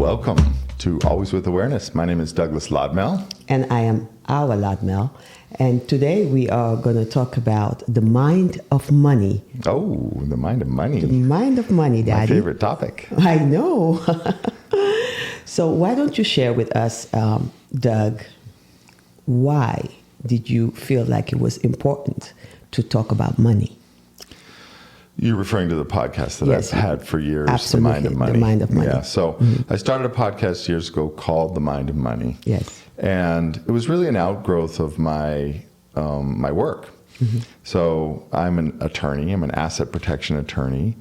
Welcome to Always with Awareness. My name is Douglas Lodmell. And I am Awa Lodmell. And today we are going to talk about the mind of money. Oh, the mind of money. The mind of money, Daddy. My favorite topic. I know. So why don't you share with us, Doug, why did you feel like it was important to talk about money? You're referring to the podcast that Yes. I've had for years, Absolutely. The Mind of Money. The Mind of Money. Yeah, so I started a podcast years ago called The Mind of Money. Yes. And it was really an outgrowth of my my work. So I'm an attorney. I'm an asset protection attorney,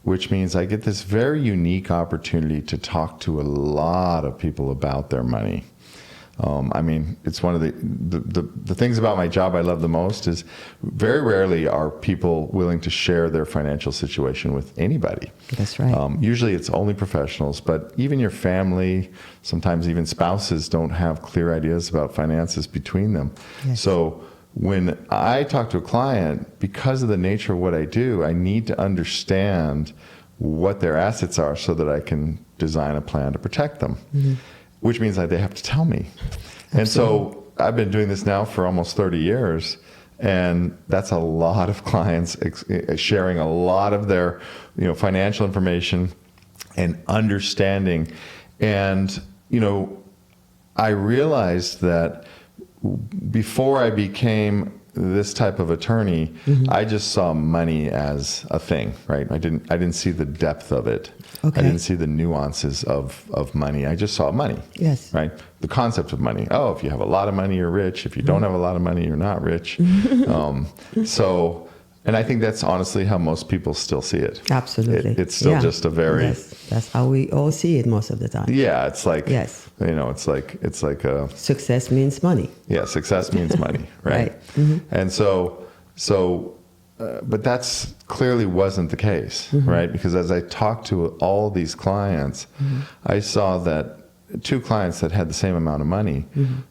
which means I get this very unique opportunity to talk to a lot of people about their money. I mean, it's one of the things about my job I love the most is very rarely are people willing to share their financial situation with anybody. That's right. Usually it's only professionals, but even your family, sometimes even spouses don't have clear ideas about finances between them. Yes. So when I talk to a client, because of the nature of what I do, I need to understand what their assets are so that I can design a plan to protect them. Which means that they have to tell me. And so I've been doing this now for almost 30 years, and that's a lot of clients sharing a lot of their financial information and understanding. And I realized that before I became this type of attorney, I just saw money as a thing, right? I didn't see the depth of it. Okay. I didn't see the nuances of money. I just saw money. Yes. Right? The concept of money. Oh, if you have a lot of money, you're rich. If you don't have a lot of money, you're not rich. And I think that's honestly how most people still see it. Absolutely. It's still just a very... Yes. That's how we all see it most of the time. Yeah, it's like... Yes. It's like a... Success means money. Yeah, success means money, right? And but that's clearly wasn't the case, right? Because as I talked to all these clients, I saw that two clients that had the same amount of money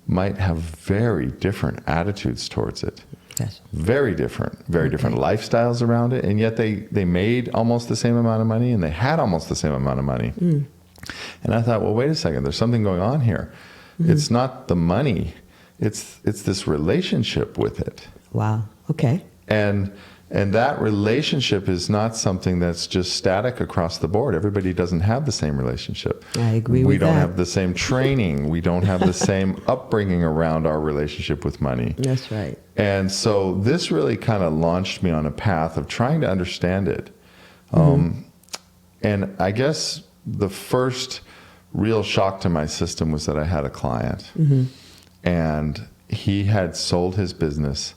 might have very different attitudes towards it. Yes. Very different lifestyles around it, and yet they made almost the same amount of money, and they had almost the same amount of money. And I thought, well, wait a second, there's something going on here. It's not the money, it's this relationship with it. Wow. Okay. And that relationship is not something that's just static across the board. Everybody doesn't have the same relationship. I agree with that. We don't have the same training. We don't have the same upbringing around our relationship with money. That's right. And so this really kind of launched me on a path of trying to understand it. And I guess the first real shock to my system was that I had a client. And he had sold his business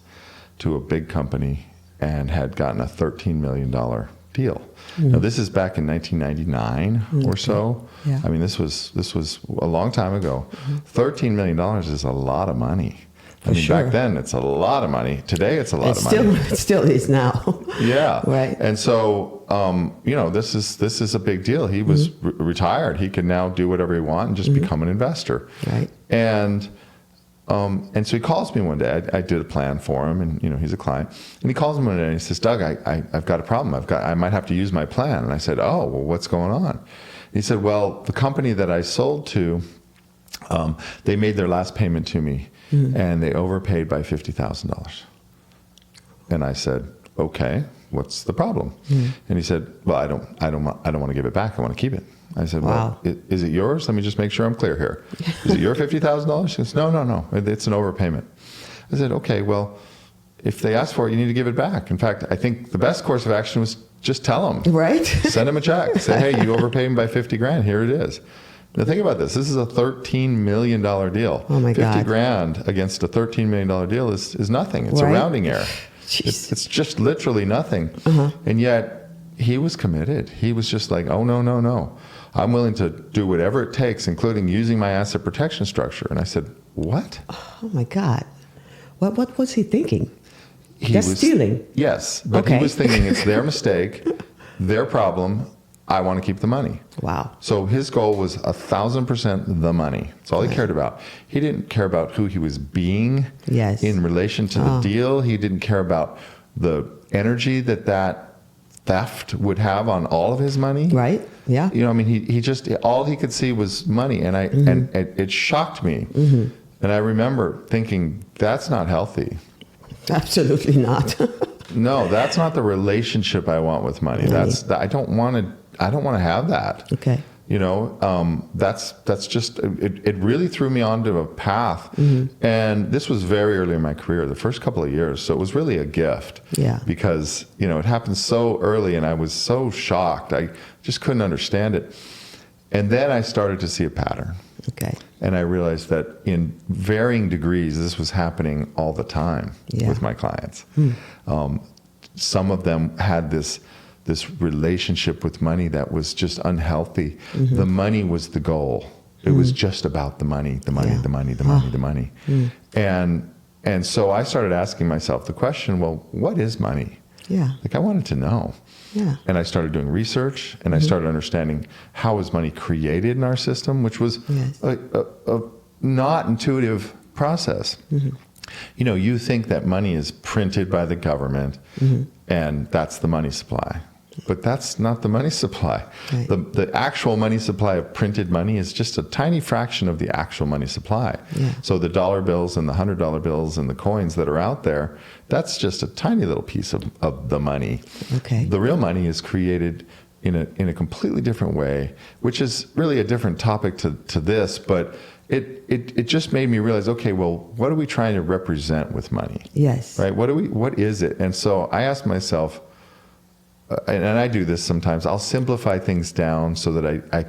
to a big company and had gotten a $13 million deal. Now this is back in 1999 or so. Yeah. I mean, this was a long time ago. $13 million is a lot of money. I mean, sure. back then it's a lot of money. Today it's a lot of money. It still is now. Yeah. Right. And so, this is a big deal. He was retired. He can now do whatever he wants and just become an investor. Right. And so he calls me one day. I did a plan for him, and he's a client. And he calls me one day and he says, "Doug, I've got a problem. I might have to use my plan." And I said, "Oh, well, what's going on?" He said, "Well, the company that I sold to, they made their last payment to me, and they overpaid by $50,000." And I said, "Okay, what's the problem?" And he said, "Well, I don't want to give it back. I want to keep it." I said, Wow. "Well, is it yours? Let me just make sure I'm clear here. Is it your $50,000? She goes, No. It's an overpayment." I said, "Okay, well, if they ask for it, you need to give it back. In fact, I think the best course of action was just tell them. Right. Send them a check. Say, hey, you overpaid me by 50 grand. Here it is." Now think about this. This is a $13 million deal. Oh my God. 50 grand against a $13 million deal is nothing. It's Right. a rounding error. Jeez. It's just literally nothing. And yet he was committed. He was just like, "Oh, no. I'm willing to do whatever it takes, including using my asset protection structure." And I said, "What?" Oh my God. What was he thinking? That's stealing. Yes, but Okay. he was thinking it's their mistake, their problem. I want to keep the money. Wow. So his goal was 1,000% the money. That's all he cared about. He didn't care about who he was being Yes. in relation to the deal. He didn't care about the energy that theft would have on all of his money. Right. Yeah. You know, I mean, he just, all he could see was money. And and it shocked me. And I remember thinking, that's not healthy. Absolutely not. No, that's not the relationship I want with money. I don't want to have that. Okay. You know, that's just, it really threw me onto a path. And this was very early in my career, the first couple of years. So it was really a gift. Yeah. Because, you know, it happened so early and I was so shocked. I just couldn't understand it. And then I started to see a pattern. Okay. And I realized that in varying degrees, this was happening all the time with my clients. Some of them had this relationship with money that was just unhealthy. The money was the goal. It was just about the money, the money, the money, the money, the money. And so I started asking myself the question, well, what is money? Yeah. Like I wanted to know. Yeah. And I started doing research and I started understanding how is money created in our system, which was a not intuitive process. You know, you think that money is printed by the government and that's the money supply. But that's not the money supply. Right. The actual money supply of printed money is just a tiny fraction of the actual money supply. Yeah. So the dollar bills and the $100 bills and the coins that are out there, that's just a tiny little piece of the money. Okay. The real money is created in a completely different way, which is really a different topic to this, but it just made me realize, okay, well, what are we trying to represent with money? Yes. Right? What is it? And so I asked myself, and I do this sometimes, I'll simplify things down so that I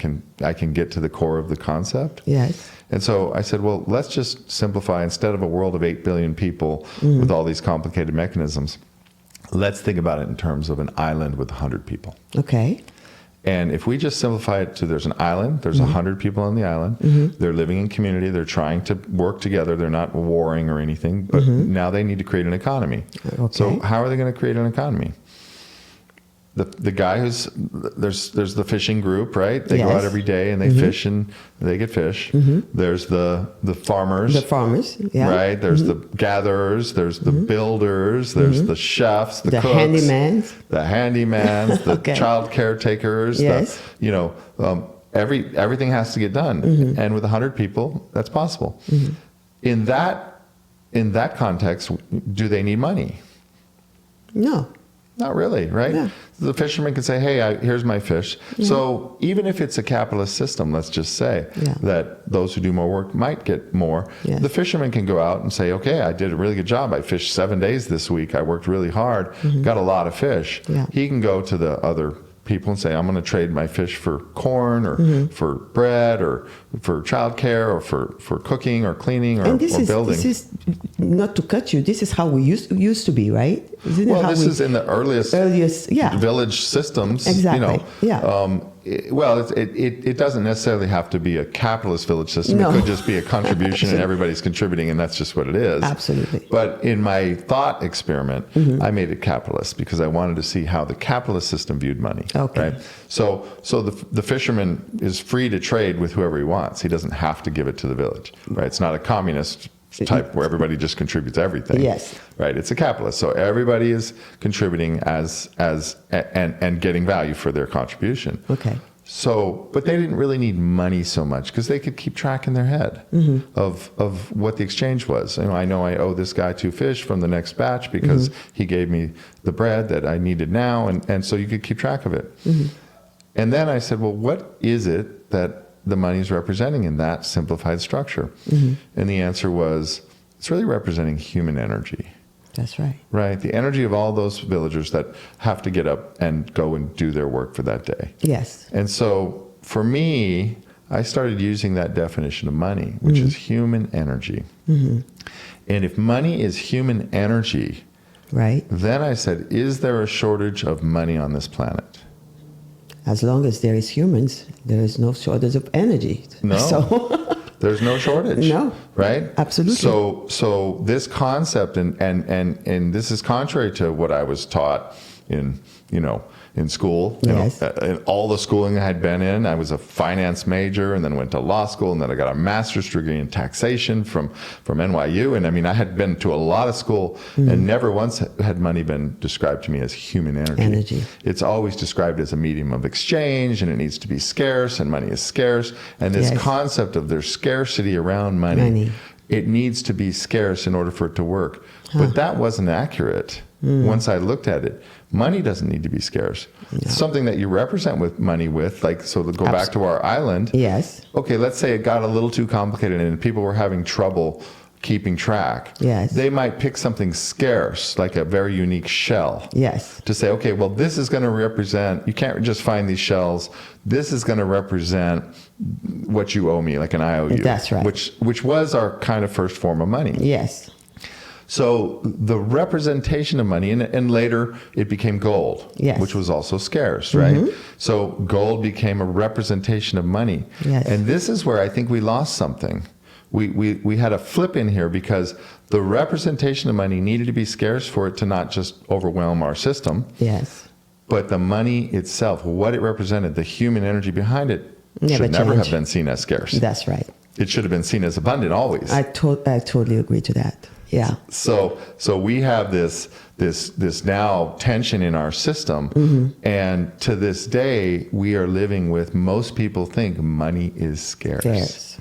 can get to the core of the concept. Yes. And so I said, well, let's just simplify. Instead of a world of 8 billion people with all these complicated mechanisms, let's think about it in terms of an island with 100 people. Okay. And if we just simplify it to there's an island, there's 100 people on the island, they're living in community, they're trying to work together, they're not warring or anything, but now they need to create an economy. Okay. So how are they going to create an economy? The guy there's the fishing group, right? They go out every day and they fish and they get fish. There's the farmers. The farmers, yeah. Right? There's the gatherers, there's the builders, there's the chefs, the cooks. The handymans, the child caretakers. Yes. Everything has to get done. And with 100 people, that's possible. In that context, do they need money? No. Not really, right? Yeah. The fisherman can say, hey, here's my fish. So even if it's a capitalist system, let's just say that those who do more work might get more. Yes. The fisherman can go out and say, okay, I did a really good job. I fished 7 days this week. I worked really hard, got a lot of fish. Yeah. He can go to the other people and say, I'm going to trade my fish for corn or for bread or for childcare or for cooking or cleaning or building. This is not to cut you. This is how we used to be, right? Isn't Well, this is in the earliest village systems. Exactly. It doesn't necessarily have to be a capitalist village system. No. It could just be a contribution and everybody's contributing and that's just what it is. Absolutely. But in my thought experiment, I made it capitalist because I wanted to see how the capitalist system viewed money. Okay. Right? So the fisherman is free to trade with whoever he wants. He doesn't have to give it to the village. Right? It's not a communist type where everybody just contributes everything. Yes. Right. It's a capitalist. So everybody is contributing and getting value for their contribution. Okay. So, but they didn't really need money so much because they could keep track in their head of what the exchange was. I know I owe this guy 2 fish from the next batch because he gave me the bread that I needed now. And so you could keep track of it. And then I said, well, what is it that the money is representing in that simplified structure? And the answer was, it's really representing human energy. That's right. Right? The energy of all those villagers that have to get up and go and do their work for that day. Yes. And so for me, I started using that definition of money, which is human energy. And if money is human energy, right, then I said, is there a shortage of money on this planet? As long as there is humans, there is no shortage of energy. No. So there's no shortage. No. Right? Absolutely. So this concept, and this is contrary to what I was taught in school. Yes. In all the schooling I had been in, I was a finance major, and then went to law school, and then I got a master's degree in taxation from NYU. And I mean, I had been to a lot of school, and never once had money been described to me as human energy. It's always described as a medium of exchange, and it needs to be scarce, and money is scarce. And this concept of there's scarcity around money. It needs to be scarce in order for it to work. But that wasn't accurate. Once I looked at it, money doesn't need to be scarce. No. Something that you represent with money with, like, so to go back to our island. Yes. Okay, let's say it got a little too complicated and people were having trouble keeping track. Yes. They might pick something scarce, like a very unique shell. Yes. To say, okay, well, this is going to represent, you can't just find these shells. This is going to represent what you owe me, like an IOU. That's right. Which was our kind of first form of money. Yes. So the representation of money, and later it became gold, yes. which was also scarce, right? So gold became a representation of money. Yes. And this is where I think we lost something. We had a flip in here, because the representation of money needed to be scarce for it to not just overwhelm our system. Yes. But the money itself, what it represented, the human energy behind it, should never have been seen as scarce. That's right. It should have been seen as abundant always. I totally agree to that. Yeah. So we have this now tension in our system, and to this day we are living with, most people think money is scarce.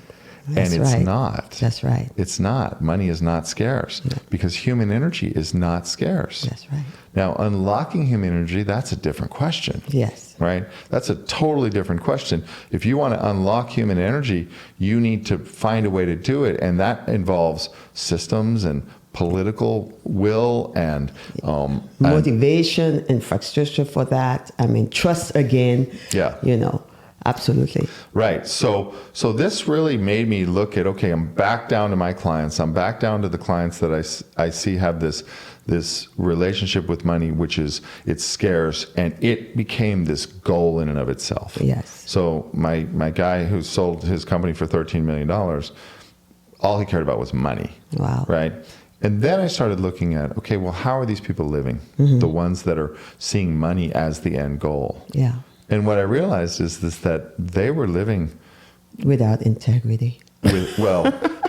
That's and it's right. not. That's right. It's not. Money is not scarce, because human energy is not scarce. That's right. Now, unlocking human energy, that's a different question. Yes. Right? That's a totally different question. If you want to unlock human energy, you need to find a way to do it. And that involves systems and political will and motivation, infrastructure for that. I mean, trust again. Yeah. Absolutely. Right. So this really made me look at, okay, I'm back down to my clients. I'm back down to the clients that I see have this relationship with money, which is, it's scarce, and it became this goal in and of itself. Yes. So my guy who sold his company for $13 million, all he cared about was money. Wow. Right. And then I started looking at, okay, well, how are these people living? The ones that are seeing money as the end goal. Yeah. And what I realized is that they were living without integrity.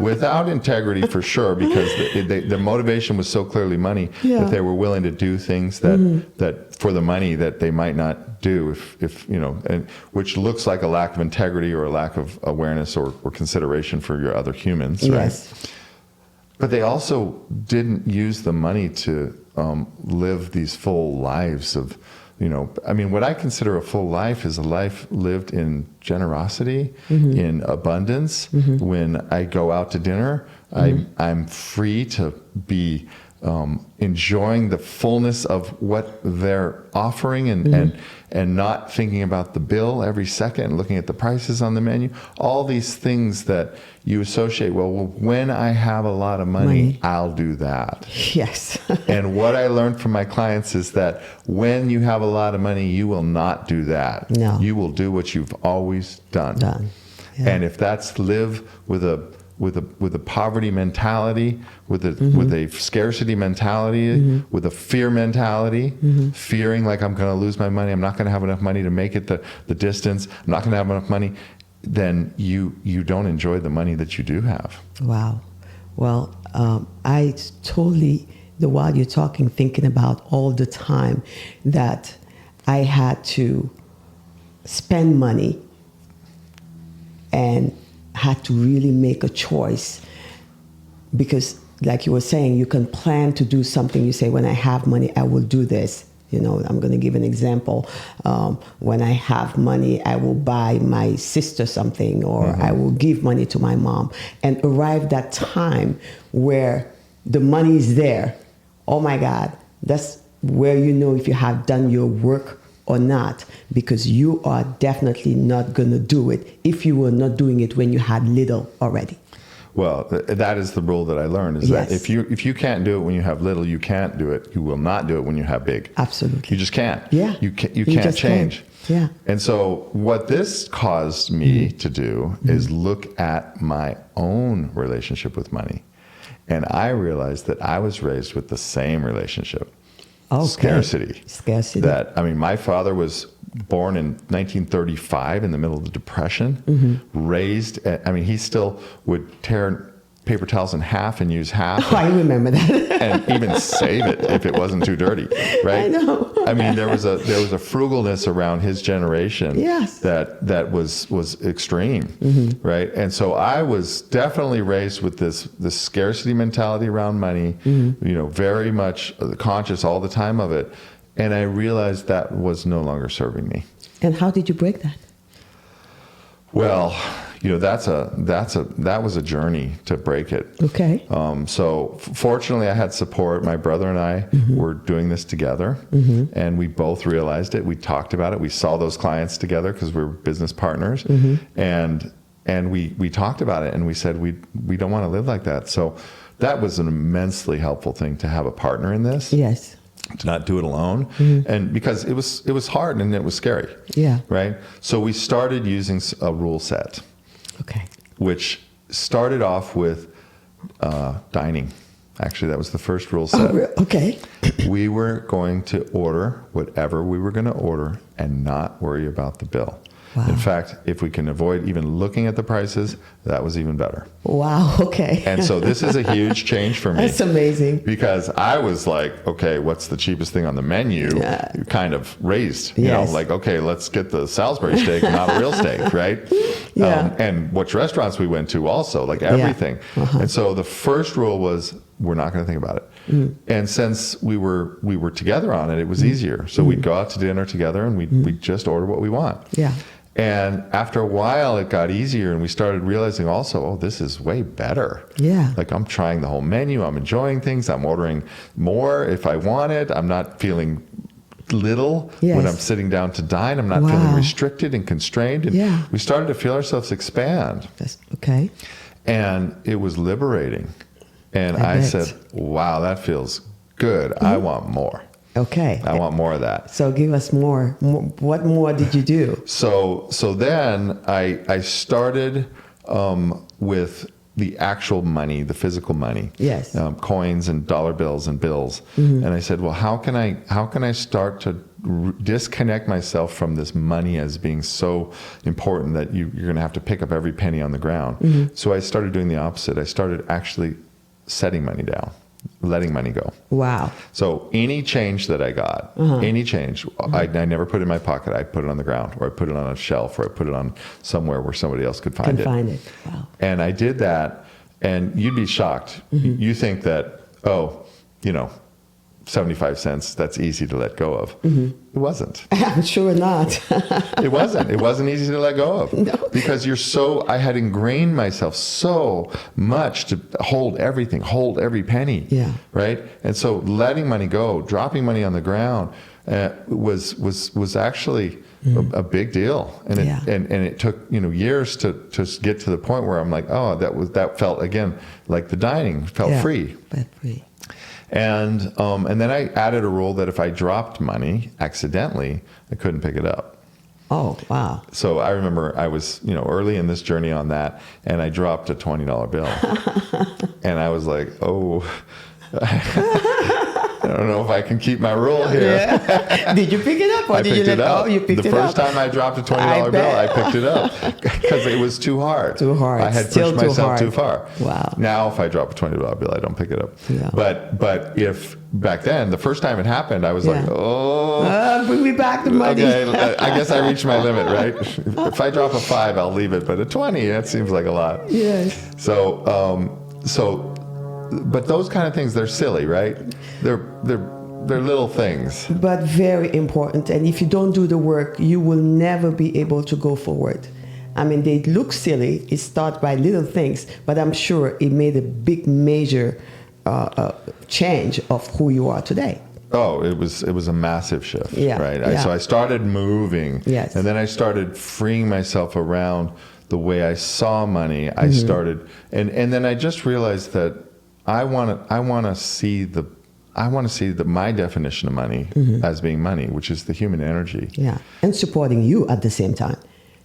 Without integrity for sure, because their motivation was so clearly money, that they were willing to do things that for the money that they might not do if and which looks like a lack of integrity or a lack of awareness or consideration for your other humans, right? Yes. But they also didn't use the money to live these full lives of, I mean, what I consider a full life is a life lived in generosity, in abundance. When I go out to dinner, I'm free to be enjoying the fullness of what they're offering, and not thinking about the bill every second, looking at the prices on the menu. All these things that you associate, well, when I have a lot of money, I'll do that. Yes. And what I learned from my clients is that when you have a lot of money, you will not do that. No. You will do what you've always done. Yeah. And if that's live with a poverty mentality, with a scarcity mentality, with a fear mentality, fearing like I'm going to lose my money, I'm not going to have enough money to make it the distance, I'm not going to have enough money, then you don't enjoy the money that you do have. Wow. Well, I totally, while you're talking, thinking about all the time that I had to spend money and had to really make a choice, because like you were saying, you can plan to do something. You say, when I have money, I will do this. I'm going to give an example. When I have money, I will buy my sister something, or I will give money to my mom, and arrive that time where the money is there. Oh my God, that's where if you have done your work or not, because you are definitely not going to do it if you were not doing it when you had little already. Well, that is the rule that I learned, is that if you can't do it when you have little, you can't do it. You will not do it when you have big. Absolutely. You just can't. Yeah. You can't change. Yeah. And so what this caused me to do is look at my own relationship with money. And I realized that I was raised with the same relationship. Okay. Scarcity. Scarcity. That, I mean, my father was born in 1935 in the middle of the Depression, raised, I mean, he still would tear paper towels in half and use half. I remember that. And even save it if it wasn't too dirty, right? I know. I mean, there was a frugalness around his generation Yes. that was extreme, right? And so I was definitely raised with this scarcity mentality around money, you know, very much conscious all the time of it. And I realized that was no longer serving me. And how did you break that? Well, you know, that was a journey to break it. Okay. So fortunately, I had support. My brother and I were doing this together, and we both realized it. We talked about it. We saw those clients together because we were business partners, and we talked about it, and we said we don't want to live like that. So that was an immensely helpful thing to have a partner in this. Yes. To not do it alone, and because it was hard and it was scary. Yeah. Right. So we started using a rule set. Okay. Which started off with dining. Actually, that was the first rule set. Okay. We were going to order whatever we were going to order and not worry about the bill. Wow. In fact, if we can avoid even looking at the prices, that was even better. Wow. Okay. And so this is a huge change for me. That's amazing. Because I was like, okay, what's the cheapest thing on the menu? Yeah. Kind of raised, you Yes. know, like, okay, let's get the Salisbury steak, not a real steak, right? Yeah. And which restaurants we went to also, like everything. And so the first rule was, we're not going to think about it. And since we were together on it, it was easier. So we'd go out to dinner together and we'd just order what we want. Yeah. And after a while, it got easier, and we started realizing also, oh, this is way better. Yeah. Like, I'm trying the whole menu, I'm enjoying things, I'm ordering more if I want it, I'm not feeling little when I'm sitting down to dine, I'm not feeling restricted and constrained. And we started to feel ourselves expand. That's okay. And it was liberating. And I said, wow, that feels good. I want more. Okay. I want more of that. So give us more. What more did you do? So then I started with the actual money, the physical money. Yes. Coins and dollar bills and bills. And I said, well, how can I start to disconnect myself from this money as being so important that you're going to have to pick up every penny on the ground? So I started doing the opposite. I started actually setting money down, letting money go. Wow. So any change that I got, any change, I never put it in my pocket. I put it on the ground, or I put it on a shelf, or I put it on somewhere where somebody else could find it. Wow. And I did that, and you'd be shocked. You think that, oh, you know, 75 cents, that's easy to let go of. It wasn't. I'm sure not. It wasn't. It wasn't easy to let go of. No. Because I had ingrained myself so much to hold everything, hold every penny. Yeah. Right? And so letting money go, dropping money on the ground was actually a big deal. And it took, you know, years to get to the point where I'm like, oh, that felt again like the dining felt free. But free. And then I added a rule that if I dropped money accidentally, I couldn't pick it up. Oh, wow. So I remember I was, you know, early in this journey on that, and I dropped a $20 bill. And I was like, oh, I don't know if I can keep my rule here. Yeah. Did you pick it up, or did you let go? You picked it up. The first time I dropped a $20 bill, I picked it up because it was too hard. Too hard. I had Still pushed myself too too far. Wow. Now, if I drop a $20 bill, I don't pick it up. Yeah. But if back then, the first time it happened, I was like, oh. Bring me back the money. Okay, I guess I reached my limit, right? If I drop a 5, I'll leave it, but a 20, that seems like a lot. Yes. But those kind of things, they're silly, right? They're little things. But very important. And if you don't do the work, you will never be able to go forward. I mean, they look silly. It starts by little things, but I'm sure it made a big, major change of who you are today. Oh, it was a massive shift, right? So I started moving, Yes. and then I started freeing myself around the way I saw money. I started, and then I just realized that I want to see my definition of money as being money, which is the human energy. Yeah, and supporting you at the same time.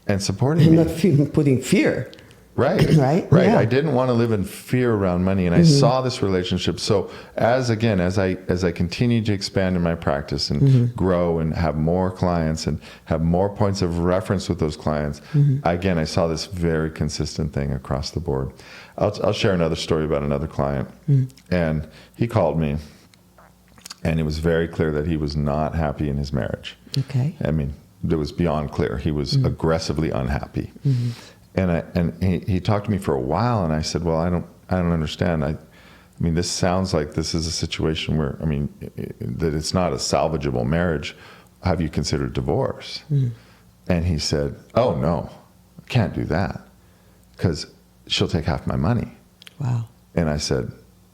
And supporting And me. not putting fear. Right. Right? Right. Yeah. I didn't want to live in fear around money. And I saw this relationship. So as I continue to expand in my practice and grow and have more clients and have more points of reference with those clients, again, I saw this very consistent thing across the board. I'll share another story about another client. And he called me, and it was very clear that he was not happy in his marriage. Okay. I mean, it was beyond clear. He was aggressively unhappy. And he talked to me for a while, and I said, well, I don't understand. I mean, this sounds like this is a situation where, I mean, that it's not a salvageable marriage. Have you considered divorce? And he said, oh, no, I can't do that because she'll take half my money. Wow. And I said,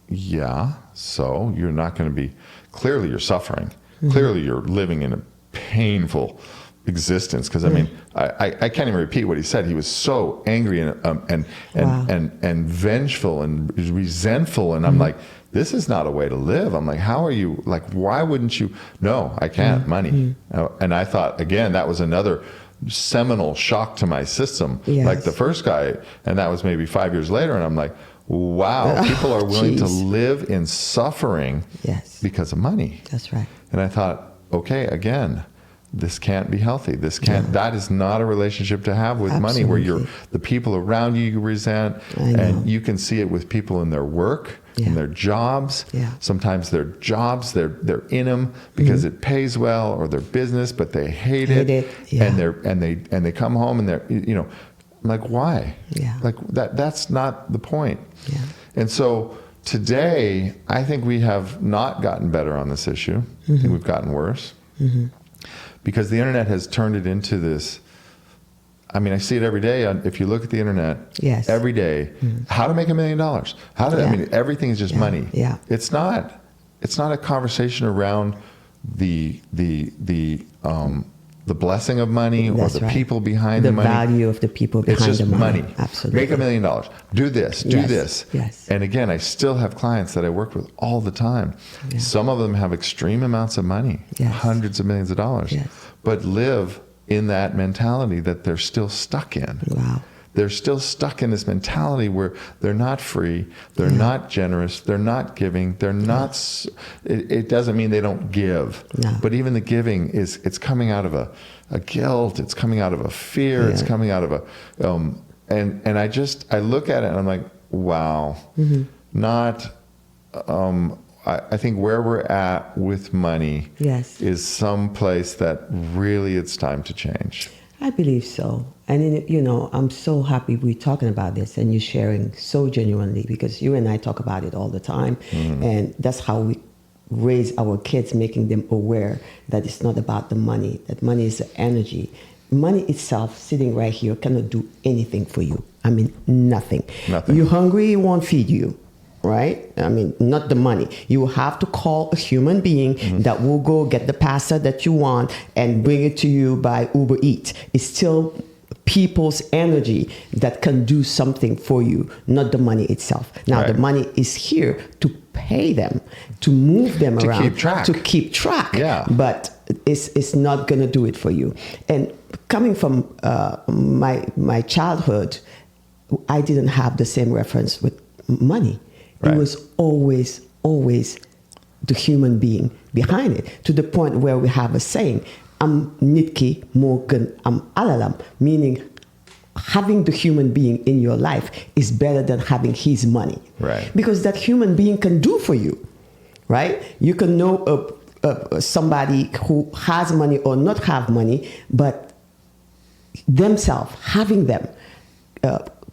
yeah, so you're not going to be, clearly you're suffering. Clearly you're living in a painful existence, because I mean, I can't even repeat what he said. He was so angry and vengeful and resentful, and I'm like, this is not a way to live. I'm like, how are you, like, why wouldn't you? No, I can't. Money. And I thought, again, that was another seminal shock to my system, like the first guy, and that was maybe 5 years later, and I'm like, wow, people are willing to live in suffering because of money. That's right. And I thought, okay, again, this can't be healthy. This can't, that is not a relationship to have with money, where the people around you resent, and you can see it with people in their work, in their jobs. Sometimes their jobs, they're in them because it pays well, or their business, but they hate it. And they come home and they're, you know, I'm like, why? Like that's not the point. And so today, I think we have not gotten better on this issue. I think we've gotten worse. Because the internet has turned it into this, I mean, I see it every day. If you look at the internet, every day, how to make $1 million. How to, I mean, everything is just money. It's not a conversation around the blessing of money, or the people behind the money. The value of the people behind the money. It's just money. Absolutely. Make $1 million. Do this, do this. And again, I still have clients that I work with all the time. Some of them have extreme amounts of money, hundreds of millions of dollars, but live in that mentality that they're still stuck in. Wow. They're still stuck in this mentality where they're not free, they're not generous, they're not giving, they're not, it doesn't mean they don't give, but even the giving it's coming out of a guilt, it's coming out of a fear, it's coming out of a, and I look at it and I'm like, wow, I think where we're at with money is some place that really it's time to change. I believe so. And, you know, I'm so happy we're talking about this and you're sharing so genuinely, because you and I talk about it all the time. And that's how we raise our kids, making them aware that it's not about the money, that money is the energy. Money itself, sitting right here, cannot do anything for you. I mean, nothing. You're hungry, it won't feed you. Right? I mean, not the money. You will have to call a human being that will go get the pasta that you want and bring it to you by Uber Eats. It's still people's energy that can do something for you, not the money itself. Now, the money is here to pay them, to move them around, to keep track. But it's not going to do it for you. And coming from my childhood, I didn't have the same reference with money. It was always the human being behind it, to the point where we have a saying, am nit ki moo gën am alalam, meaning having the human being in your life is better than having his money. Because that human being can do for you, right? You can know somebody who has money or not have money, but themselves, having them,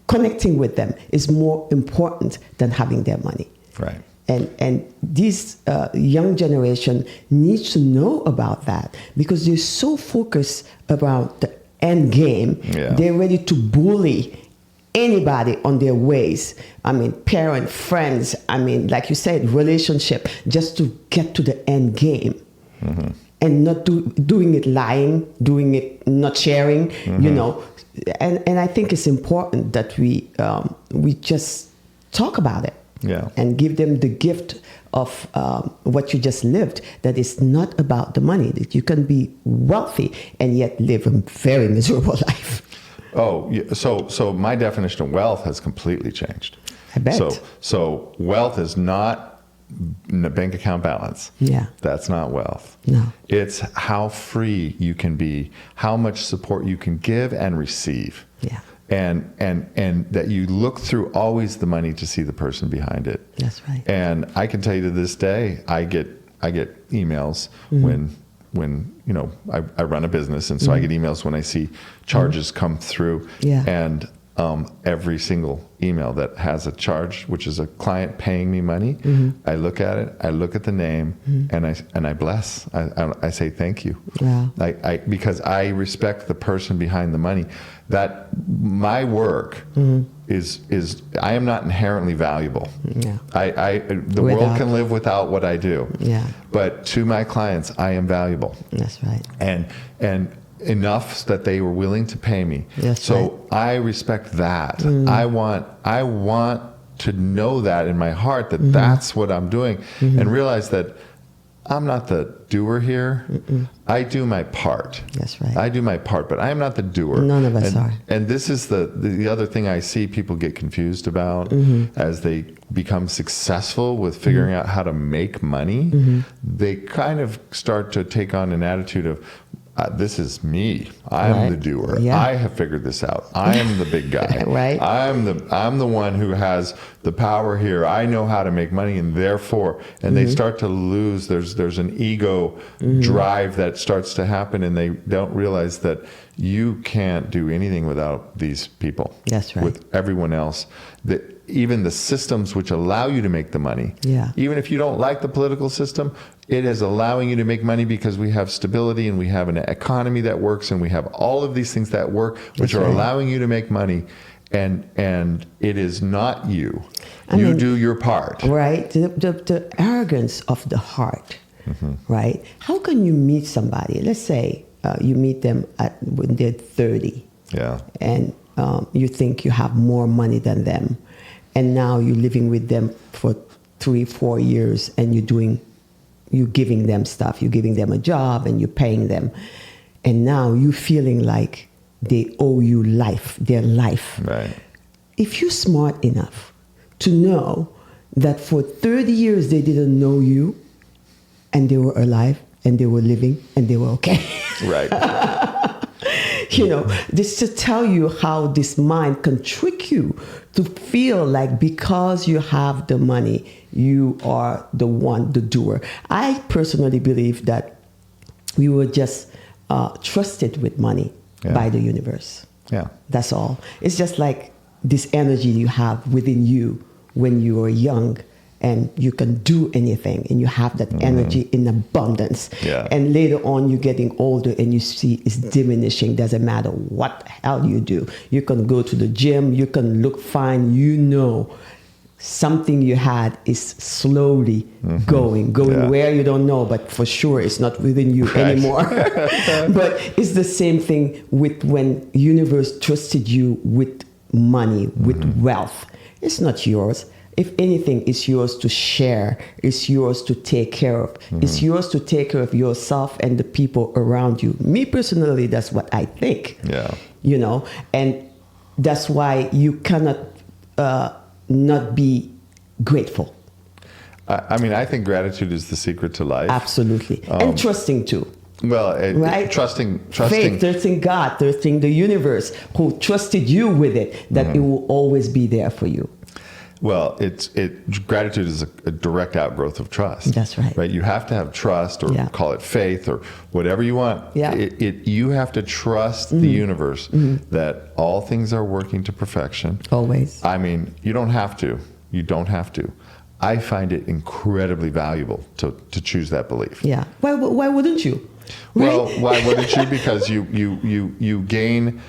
connecting with them is more important than having their money. And this young generation needs to know about that, because they're so focused about the end game. They're ready to bully anybody on their ways. I mean, parent, friends, I mean, like you said, relationship, just to get to the end game. And not doing it lying, doing it not sharing, you know. And I think it's important that we just talk about it, and give them the gift of what you just lived. That it's not about the money. That you can be wealthy and yet live a very miserable life. Oh, yeah. So my definition of wealth has completely changed. I bet. So wealth is not a bank account balance. Yeah. That's not wealth. No. It's how free you can be, how much support you can give and receive. Yeah. And that you look through always the money to see the person behind it. That's right. And I can tell you to this day, I get emails when I run a business, and so I get emails when I see charges come through. Yeah. And every single email that has a charge, which is a client paying me money, I look at it, I look at the name, and I bless. I say thank you. Wow. Because I respect the person behind the money. That my work is I am not inherently valuable. Yeah. The world can live without what I do. Yeah. But to my clients, I am valuable. That's right. And enough that they were willing to pay me. That's so right. I respect that. I want to know that in my heart that that's what I'm doing, and realize that I'm not the doer here. I do my part. That's right. I do my part, but I am not the doer. None of us are. And this is the other thing I see people get confused about as they become successful with figuring out how to make money. They kind of start to take on an attitude of, this is me. I'm the doer. Yeah. I have figured this out. I am the big guy. Right. I'm the one who has the power here. I know how to make money, and therefore, and they start to lose. There's an ego drive that starts to happen, and they don't realize that you can't do anything without these people. That's right. With everyone else. Even the systems which allow you to make the money. Yeah. Even if you don't like the political system, it is allowing you to make money because we have stability and we have an economy that works and we have all of these things that work, which are allowing you to make money. And it is not you. I mean, do your part. Right. The arrogance of the heart. Right. How can you meet somebody? Let's say you meet them when they're 30. Yeah. And you think you have more money than them. And now you're living with them for 3-4 years, and you're giving them stuff. You're giving them a job, and you're paying them. And now you're feeling like they owe you their life. Right. If you're smart enough to know that for 30 years they didn't know you, and they were alive, and they were living, and they were okay. Right. This to tell you how this mind can trick you to feel like because you have the money, you are the doer. I personally believe that we were just trusted with money by the universe. Yeah. That's all. It's just like this energy you have within you when you are young, and you can do anything, and you have that energy in abundance. Yeah. And later on, you're getting older, and you see it's diminishing. Doesn't matter what the hell you do. You can go to the gym. You can look fine. Something you had is slowly going where you don't know, but for sure it's not within you anymore. But it's the same thing with when universe trusted you with money, with wealth. It's not yours. If anything, it's yours to share. It's yours to take care of. It's yours to take care of yourself and the people around you. Me personally, that's what I think. Yeah. And that's why you cannot not be grateful. I think gratitude is the secret to life. Absolutely. And trusting too. Well, right? Trusting. Faith, trusting God, trusting the universe who trusted you with it, that it will always be there for you. Well, gratitude is a direct outgrowth of trust. That's right. Right. You have to have trust, or call it faith, or whatever you want. Yeah. You have to trust the universe that all things are working to perfection. Always. You don't have to. You don't have to. I find it incredibly valuable to choose that belief. Yeah. Why wouldn't you? Right? Well, why wouldn't you? Because you gain.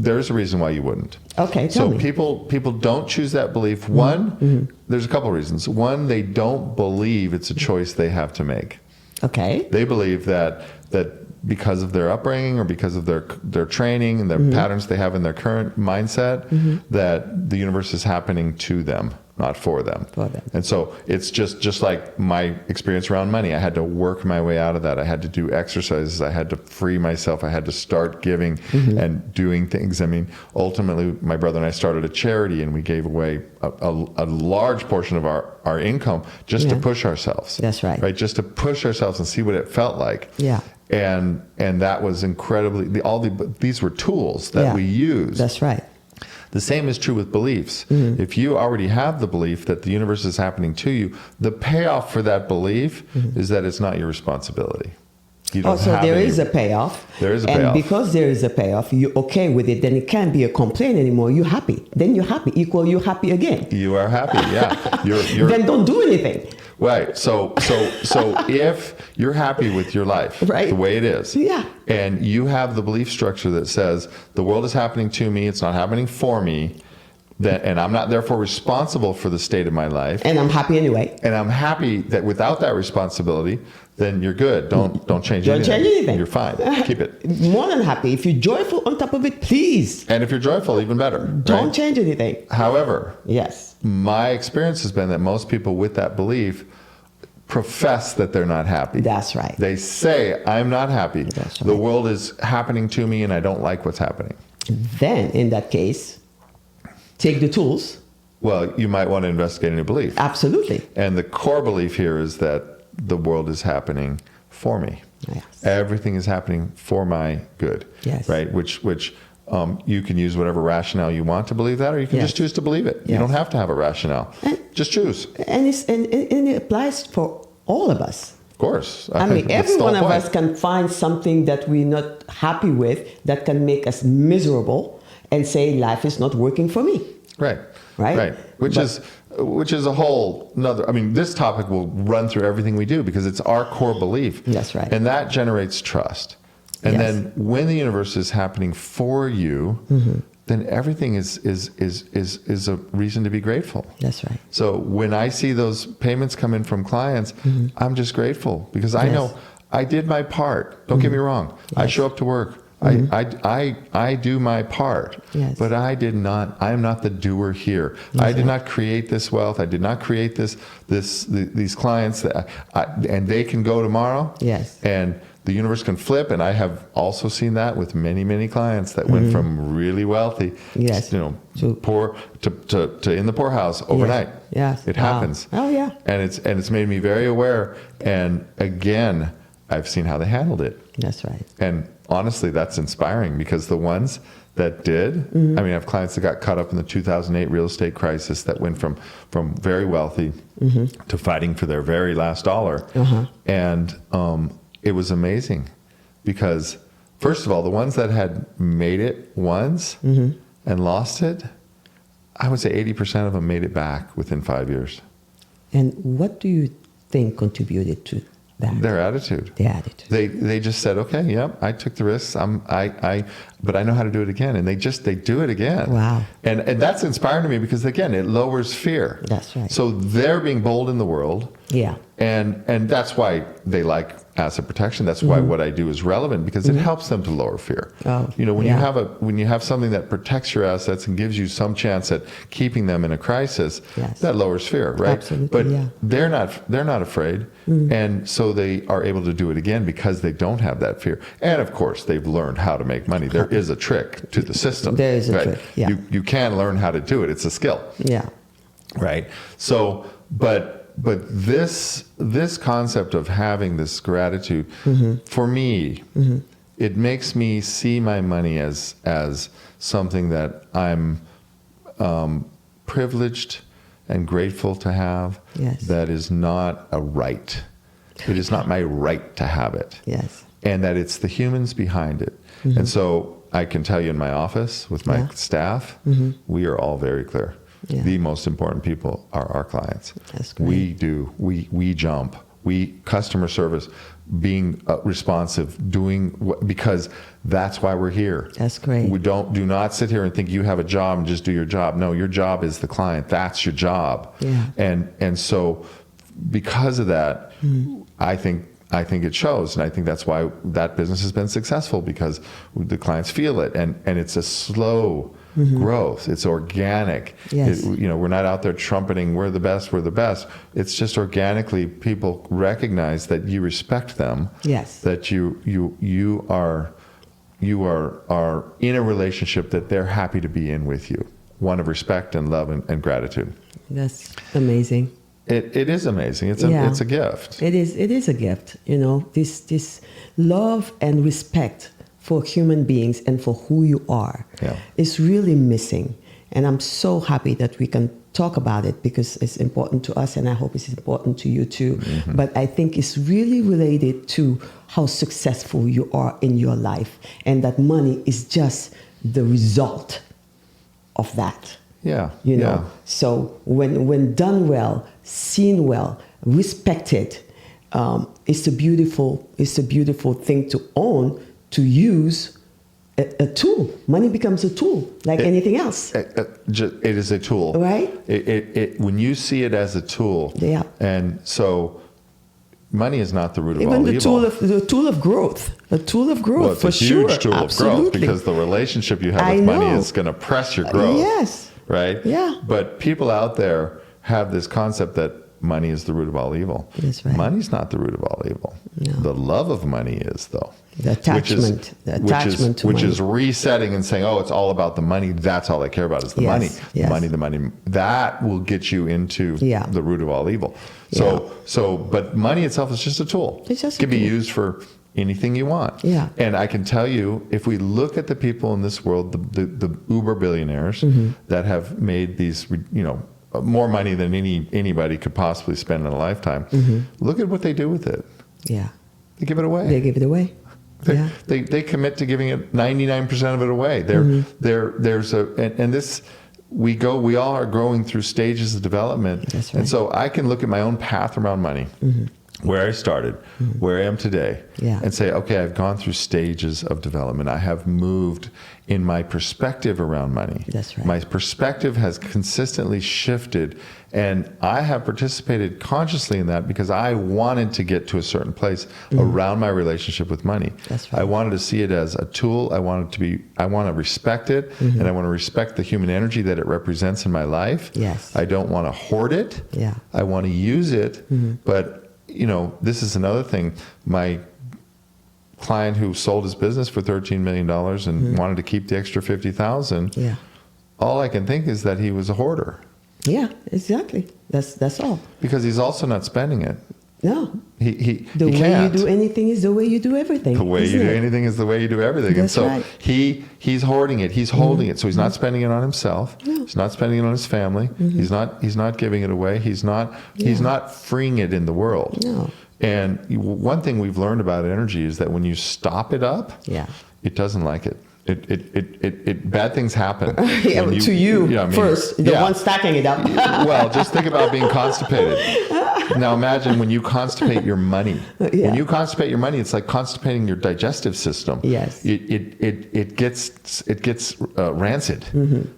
There's a reason why you wouldn't. Okay, tell me. People don't choose that belief. One, there's a couple of reasons. One, they don't believe it's a choice they have to make. Okay. They believe that because of their upbringing or because of their training and the patterns they have in their current mindset, that the universe is happening to them, not for them. And so it's just like my experience around money. I had to work my way out of that. I had to do exercises. I had to free myself. I had to start giving and doing things. I mean, ultimately, my brother and I started a charity, and we gave away a large portion of our income just to push ourselves. That's right. Right, just to push ourselves and see what it felt like. Yeah. And that was incredibly, these were tools that we used. That's right. The same is true with beliefs. If you already have the belief that the universe is happening to you, the payoff for that belief is that it's not your responsibility. You don't so have there any, is a payoff. There is a and payoff. because there is a payoff, you're okay with it, then it can't be a complaint anymore. You're happy. Then you're happy. Equal, you're happy again. You are happy, yeah. You're Then don't do anything. Right. So if you're happy with your life, right, the way it is, yeah, and you have the belief structure that says the world is happening to me, it's not happening for me, and I'm not therefore responsible for the state of my life, and I'm happy anyway, and I'm happy that without that responsibility, then you're good. Don't change don't anything. change anything. You're fine. Keep it. More than happy. If you're joyful on top of it, please. And if you're joyful, even better. Don't right? change anything. However, yes, my experience has been that most people with that belief profess that they're not happy. That's right. They say, I'm not happy. That's right. The world is happening to me and I don't like what's happening. Then, in that case, take the tools. Well, you might want to investigate a new belief. Absolutely. And the core belief here is that the world is happening for me. Yes. Everything is happening for my good. Yes. Right? Which you can use whatever rationale you want to believe that, or you can just choose to believe it. You Yes. don't have to have a rationale. Just choose. And it applies for all of us. Of course. I mean, That's every the one whole of point. us can find something that we're not happy with that can make us miserable and say life is not working for me. Right. Right? Which is a whole another. I mean, this topic will run through everything we do because it's our core belief. That's right. And that generates trust. And Yes. then when the universe is happening for you, then everything is a reason to be grateful. That's right. So when I see those payments come in from clients, I'm just grateful because I know I did my part. Don't get me wrong. I show up to work. I do my part, but I am not the doer here. I did not create this wealth. I did not create these clients and they can go tomorrow. Yes. And the universe can flip. And I have also seen that with many, many clients that went from really wealthy, to poor, to in the poorhouse overnight. Yes. It happens. Oh yeah. And it's made me very aware. And again, I've seen how they handled it. That's right. And honestly, that's inspiring because the ones that did, I mean, I have clients that got caught up in the 2008 real estate crisis that went from very wealthy to fighting for their very last dollar. And it was amazing because, first of all, the ones that had made it once and lost it, I would say 80% of them made it back within 5 years. And what do you think contributed to that? Their attitude. The attitude. They just said, okay, yep, I took the risks. But I know how to do it again. And they do it again. Wow. And that's inspiring to me because again, it lowers fear. That's right. So they're being bold in the world. Yeah. And that's why they like asset protection. That's why what I do is relevant because it helps them to lower fear. Oh, when you have something that protects your assets and gives you some chance at keeping them in a crisis, that lowers fear, right? Absolutely, but they're not afraid. And so they are able to do it again because they don't have that fear. And of course, they've learned how to make money. There is a trick to the system. There is a trick, yeah. You can learn how to do it. It's a skill. Yeah. Right. So, but this concept of having this gratitude, for me, it makes me see my money as something that I'm privileged and grateful to have. Yes. That is not a right. It is not my right to have it. Yes. And that it's the humans behind it. And so I can tell you in my office with my staff, we are all very clear. Yeah. The most important people are our clients. That's great. We jump. Customer service, being responsive, because that's why we're here. That's great. Do not sit here and think you have a job and just do your job. No, your job is the client. That's your job. Yeah. And so because of that, I think I think it shows, and I think that's why that business has been successful, because the clients feel it, and it's a slow growth. It's organic. Yes. We're not out there trumpeting, we're the best, we're the best. It's just organically, people recognize that you respect them. Yes. That you are in a relationship that they're happy to be in with you. One of respect and love and gratitude. That's amazing. It is amazing. It's a gift. It is a gift. This love and respect for human beings and for who you are is really missing. And I'm so happy that we can talk about it, because it's important to us, and I hope it's important to you too. Mm-hmm. But I think it's really related to how successful you are in your life, and that money is just the result of that. Yeah. So when done well, seen well, respected, it's a beautiful thing to own, to use. A tool. Money becomes a tool, like anything else. It is a tool, right? When you see it as a tool, and so money is not the root of all evil. Even the tool of growth. A tool of growth, well, it's for a huge sure. tool Absolutely. of growth, because the relationship you have with money is going to press your growth. Yes. Right? Yeah. But people out there have this concept that money is the root of all evil. That's right. Money's not the root of all evil. No. The love of money is, though. The attachment. Which is resetting and saying, oh, it's all about the money. That's all I care about is the money. Yes. The money. That will get you into the root of all evil. But money itself is just a tool. It's just it can be used for anything you want. Yeah. And I can tell you, if we look at the people in this world, the uber billionaires that have made these, more money than anybody could possibly spend in a lifetime, look at what they do with it. Yeah. They give it away. They give it away. They commit to giving it 99% of it away. We all are growing through stages of development. That's right. And so I can look at my own path around money, where I started, where I am today, and say, okay, I've gone through stages of development. I have moved in my perspective around money. That's right. My perspective has consistently shifted, and I have participated consciously in that because I wanted to get to a certain place around my relationship with money. That's right. I wanted to see it as a tool. I want to respect it, and I want to respect the human energy that it represents in my life. Yes. I don't want to hoard it. Yeah. I want to use it, but this is another thing. My client who sold his business for $13 million and wanted to keep the extra $50,000. All I can think is that he was a hoarder. Yeah, exactly. That's all. Because he's also not spending it. No. The way you do anything is the way you do everything. The way you do anything is the way you do everything. That's and so he's hoarding it. He's holding it. So he's not spending it on himself. No. He's not spending it on his family. He's not giving it away. He's not freeing it in the world. No. And one thing we've learned about energy is that when you stop it up, it doesn't like it. Bad things happen. To you first, the one stacking it up. Well, just think about being constipated. Now imagine when you constipate your money. When you constipate your money, it's like constipating your digestive system. Yes. It gets rancid,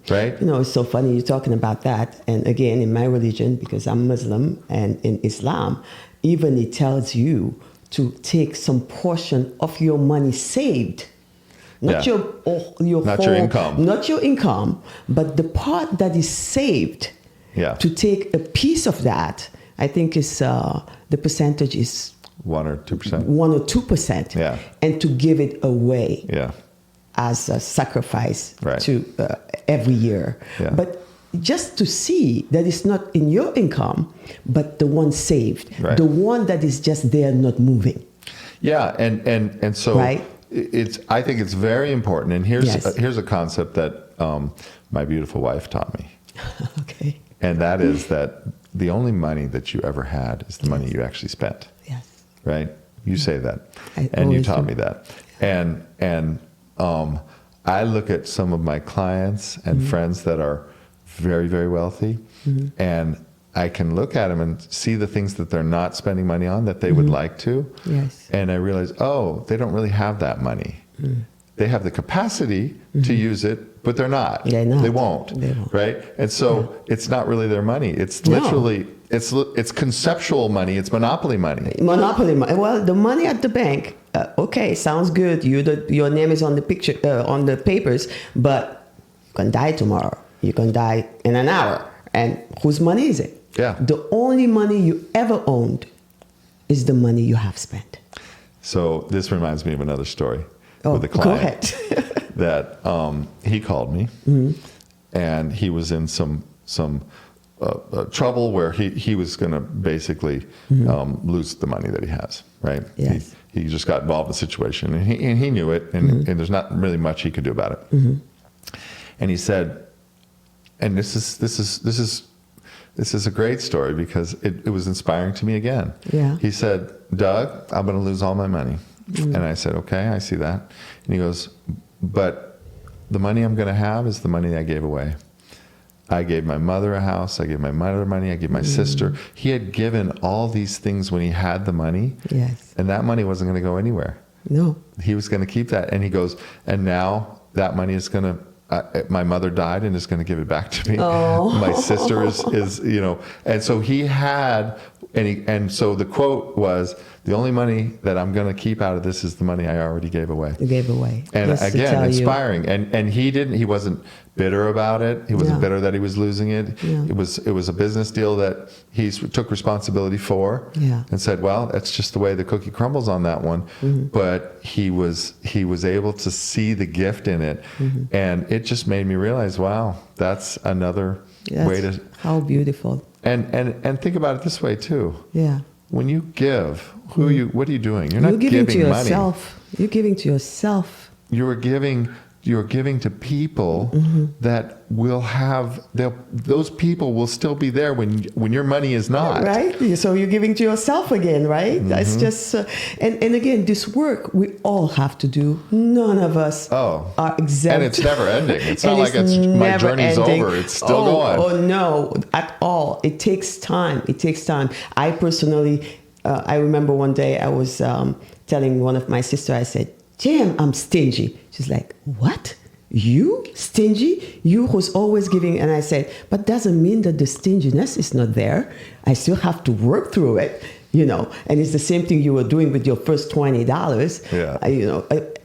right? It's so funny you're talking about that. And again, in my religion, because I'm Muslim, and in Islam, even it tells you to take some portion of your money saved. Not your income. Not your income, but the part that is saved. To take a piece of that, I think is the percentage is 1 or 2%. 1 or 2%. And to give it away. As a sacrifice to every year. But just to see that it's not in your income, but the one saved, the one that is just there, not moving. And so. I think it's very important, and here's a concept that my beautiful wife taught me. Okay. And that is that the only money that you ever had is the money you actually spent. Yes. Right? You say that, and you taught me that. And I look at some of my clients and friends that are very, very wealthy, and I can look at them and see the things that they're not spending money on that they would like to. Yes. And I realize, they don't really have that money. they have the capacity to use it, but they're not. They're not. They won't. They won't. Right? And so it's not really their money. It's literally, it's conceptual money. It's monopoly money. Monopoly money. Well, the money at the bank, okay, sounds good. Your name is on the picture, on the papers, but you can die tomorrow. You can die in an hour. And whose money is it? Yeah. The only money you ever owned is the money you have spent. So this reminds me of another story with a client. Go ahead. That he called me, and he was in some trouble where he was going to basically lose the money that he has, right? Yes. He just got involved in the situation, and he knew it, and there's not really much he could do about it. And he said, and this is a great story because it was inspiring to me again. Yeah. He said, Doug, I'm going to lose all my money. And I said, okay, I see that. And he goes, but the money I'm going to have is the money I gave away. I gave my mother a house. I gave my mother money. I gave my sister. He had given all these things when he had the money. Yes. And that money wasn't going to go anywhere. No. He was going to keep that. And he goes, and now that money is going to, my mother died and is going to give it back to me. Oh. My sister is, and so he had, and so the quote was, the only money that I'm going to keep out of this is the money I already gave away. You gave away. And Just to again, tell you. inspiring. And he wasn't bitter about it. He wasn't bitter that he was losing it. Yeah. It was a business deal that he took responsibility for, Yeah. and said, well, that's just the way the cookie crumbles on that one. But he was able to see the gift in it. And it just made me realize, wow, that's another way to, how beautiful. and think about it this way too. Yeah. When you give, what are you doing? You're not giving giving to money. yourself. You're giving to yourself. You're giving to people that will have, those people will still be there when your money is not. Right? So you're giving to yourself again, right? That's just, and again, this work we all have to do. None of us are exempt. And it's never ending. It's not like it's my journey's ending. over. It's still going. Oh no, at all. It takes time. It takes time. I personally, I remember one day I was telling one of my sisters, I said, Jam, I'm stingy. She's like, what? You stingy? You who's always giving? And I said, but doesn't mean that the stinginess is not there. I still have to work through it, and it's the same thing you were doing with your first $20. Yeah.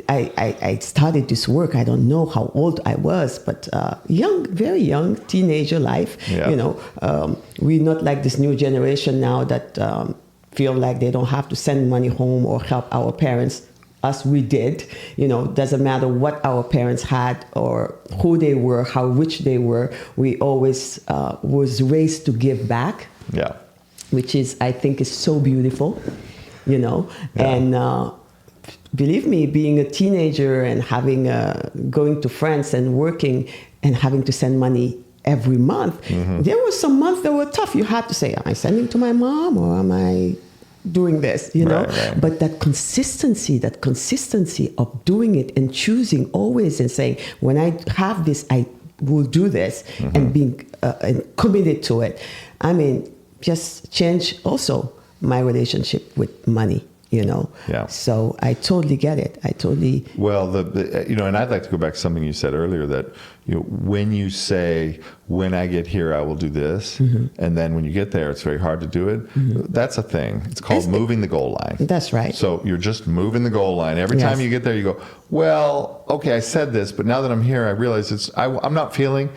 I started this work. I don't know how old I was, but young, very young, teenager life. Yeah. We're not like this new generation now that feel like they don't have to send money home or help our parents. Us, we did. Doesn't matter what our parents had or who they were, how rich they were. We always was raised to give back. Yeah. Which I think is so beautiful, Yeah. And believe me, being a teenager and having going to France and working and having to send money every month, there were some months that were tough. You had to say, am I sending to my mom or am I doing this, Right. But that consistency of doing it and choosing always and saying, when I have this, I will do this, and being and committed to it. I mean, just change also my relationship with money, Yeah. So I totally get it. Well, and I'd like to go back to something you said earlier that, when you say, when I get here, I will do this. And then when you get there, it's very hard to do it. That's a thing. It's called moving the goal line. That's right. So you're just moving the goal line. Every time you get there, you go, well, okay, I said this, but now that I'm here, I realize I'm not feeling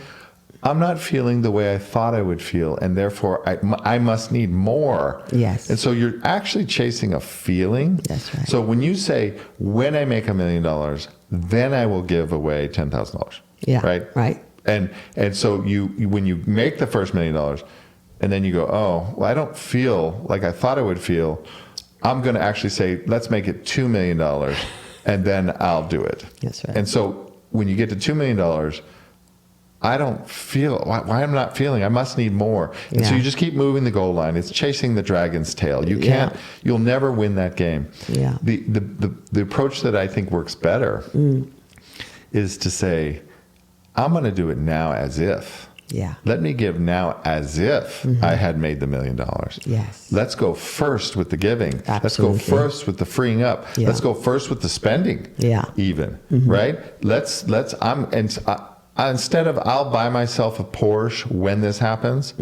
the way I thought I would feel, and therefore I must need more. Yes. And so you're actually chasing a feeling. That's right. So when you say, when I make $1 million, then I will give away $10,000. Yeah. Right. Right. And so when you make the first $1 million, and then you go, oh, well, I don't feel like I thought I would feel. I'm going to actually say, let's make it $2 million, and then I'll do it. That's right. And so when you get to $2 million, I don't feel, why I'm not feeling, I must need more. And so you just keep moving the goal line. It's chasing the dragon's tail. You'll never win that game. Yeah. The approach that I think works better is to say, I'm going to do it now as if. Yeah. Let me give now as if I had made the $1 million. Yes. Let's go first with the giving. Let's Absolutely. go first with the freeing up. Yeah. Let's go first with the spending. Yeah. Even, right? Instead of I'll buy myself a Porsche when this happens,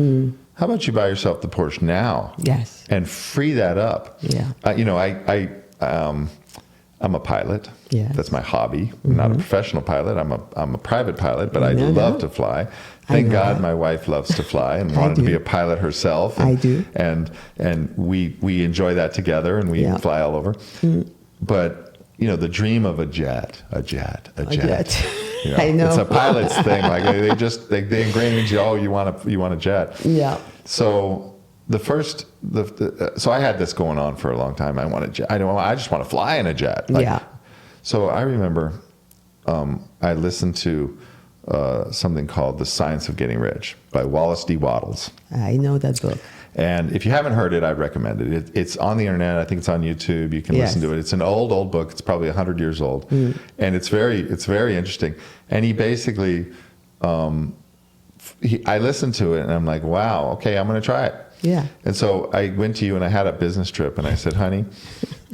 how about you buy yourself the Porsche now? Yes. And free that up. Yeah. I'm a pilot. Yeah. That's my hobby. I'm not a professional pilot. I'm a private pilot, but I love to fly. Thank God my wife loves to fly and wanted to be a pilot herself. I do. And we enjoy that together, and we fly all over. But the dream of a jet. You know, I know. it's a pilot's thing. Like they ingrain into you. Oh, you want a jet. Yeah. So so I had this going on for a long time. I want a jet. I just want to fly in a jet. Yeah. So I remember I listened to something called The Science of Getting Rich by Wallace D. Wattles. I know that book. And if you haven't heard it, I'd recommend it. It's on the internet. I think it's on YouTube. You can listen to it. It's an old book. It's probably 100 years old. And it's very interesting. And he basically, I listened to it and I'm like, wow, okay, I'm going to try it. Yeah. And so I went to you and I had a business trip and I said, honey,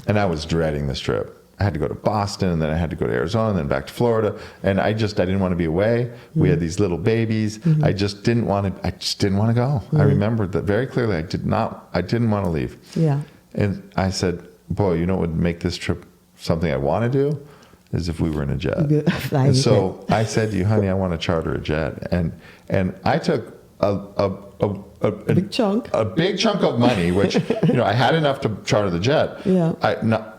and I was dreading this trip. I had to go to Boston, and then I had to go to Arizona, and then back to Florida. And I didn't want to be away. We had these little babies. I just didn't want to go. I remembered that very clearly. I didn't want to leave. Yeah. And I said, boy, you know what would make this trip something I want to do is if we were in a jet. And so I said to you, honey, I want to charter a jet. And I took a big chunk of money, which, I had enough to charter the jet. Yeah.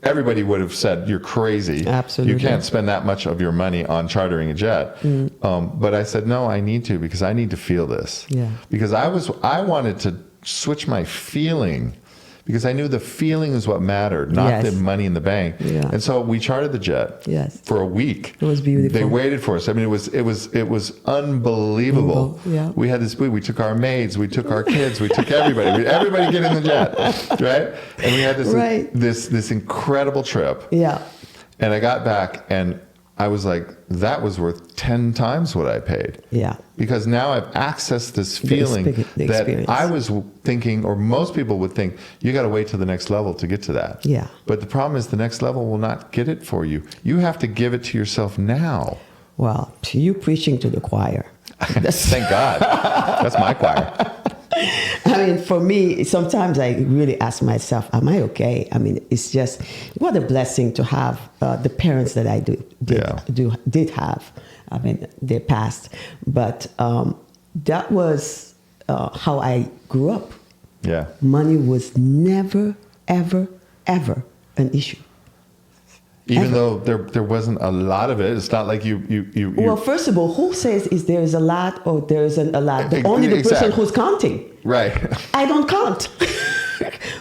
Everybody would have said, you're crazy. Absolutely. You can't spend that much of your money on chartering a jet. But I said, no, I need to, because I need to feel this. Yeah. Because I wanted to switch my feeling, because I knew the feeling is what mattered, not the money in the bank. Yeah. And so we chartered the jet for a week. It was beautiful. They waited for us. I mean, it was unbelievable. Yeah. We had this. We took our maids, we took our kids, we took everybody. Everybody get in the jet, right? And we had this incredible trip. Yeah. And I got back and I was like, that was worth 10 times what I paid. Yeah. Because now I've accessed this feeling that I was thinking, or most people would think, you got to wait to the next level to get to that. Yeah. But the problem is the next level will not get it for you. You have to give it to yourself now. Well, you preaching to the choir. Thank God. That's my choir. I mean, for me, sometimes I really ask myself, am I okay? I mean, it's just, what a blessing to have the parents that I did have. I mean, they passed. But that was how I grew up. Yeah. Money was never, ever, ever an issue. Even though there wasn't a lot of it, it's not like you. Well, first of all, who says is there is a lot or there isn't a lot? Only the person who's counting. Right. I don't count.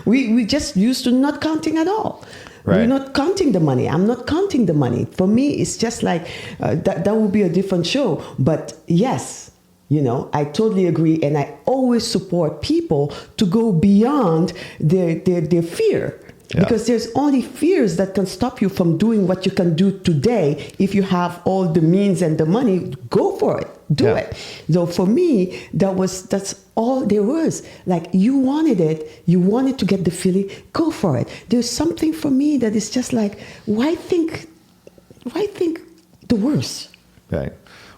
we just used to not counting at all. Right. We're not counting the money. I'm not counting the money. For me, it's just like that would be a different show. But yes, I totally agree. And I always support people to go beyond their fear. Yeah. Because there's only fears that can stop you from doing what you can do today. If you have all the means and the money, go for it. Do it. So for me, that's all there was. Like, you wanted it. You wanted to get the feeling. Go for it. There's something for me that is just like, why think the worst? Right.